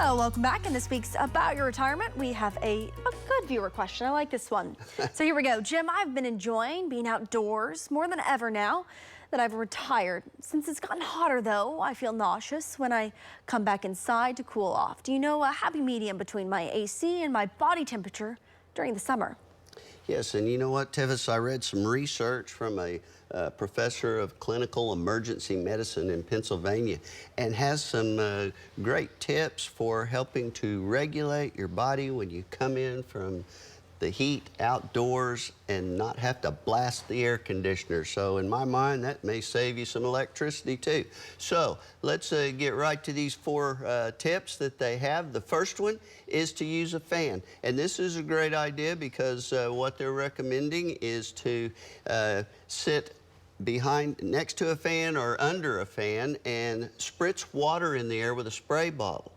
Oh, welcome back. In this week's About Your Retirement, we have a good viewer question. I like this one. So here we go. Jim, I've been enjoying being outdoors more than ever now that I've retired. Since it's gotten hotter, though, I feel nauseous when I come back inside to cool off. Do you know a happy medium between my AC and my body temperature during the summer? Yes, and you know what, Tevis? I read some research from a professor of clinical emergency medicine in Pennsylvania and has some great tips for helping to regulate your body when you come in from the heat outdoors and not have to blast the air conditioner. So in my mind, that may save you some electricity too. So let's get right to these four tips that they have. The first one is to use a fan. And this is a great idea because what they're recommending is to sit next to a fan or under a fan and spritz water in the air with a spray bottle.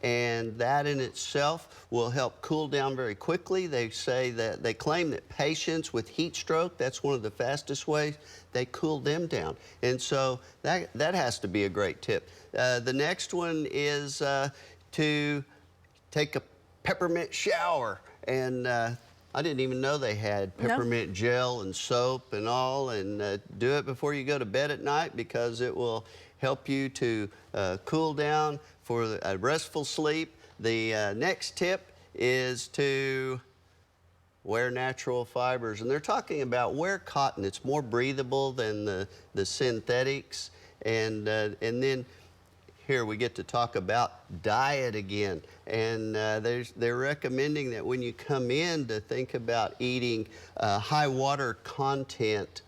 And that in itself will help cool down very quickly. They claim that patients with heat stroke, that's one of the fastest ways they cool them down. And so that has to be a great tip. The next one is to take a peppermint shower. And I didn't even know they had peppermint gel and soap and all, and do it before you go to bed at night because it will help you to cool down for a restful sleep. The next tip is to wear natural fibers, and they're talking about wear cotton. It's more breathable than the synthetics, and then here we get to talk about diet again, and they're recommending that when you come in to think about eating high water content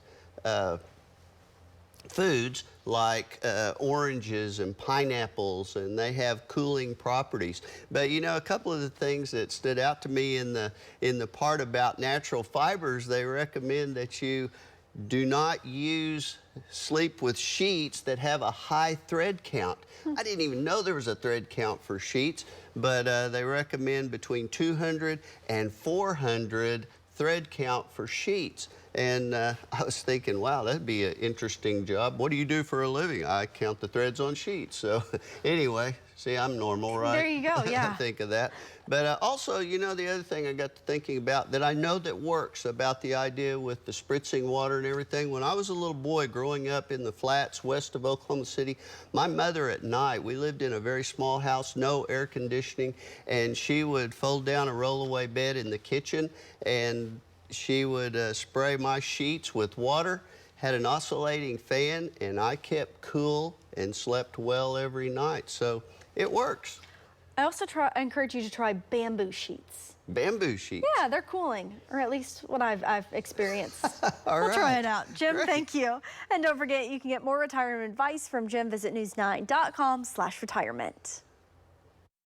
foods like oranges and pineapples, and they have cooling properties. But you know, a couple of the things that stood out to me in the part about natural fibers, they recommend that you do not sleep with sheets that have a high thread count. I didn't even know there was a thread count for sheets, but they recommend between 200 and 400 thread count for sheets. And I was thinking, wow, that'd be an interesting job. What do you do for a living? I count the threads on sheets. So anyway, see, I'm normal, right? There you go, yeah. Think of that. But also, you know, the other thing I got to thinking about that I know that works about the idea with the spritzing water and everything. When I was a little boy growing up in the flats west of Oklahoma City, my mother at night, we lived in a very small house, no air conditioning, and she would fold down a rollaway bed in the kitchen, and she would spray my sheets with water, had an oscillating fan, and I kept cool and slept well every night. So it works. I also encourage you to try bamboo sheets. Bamboo sheets? Yeah, they're cooling, or at least what I've experienced. We'll try it out. Jim, Great. Thank you. And don't forget, you can get more retirement advice from Jim. Visit news9.com/retirement.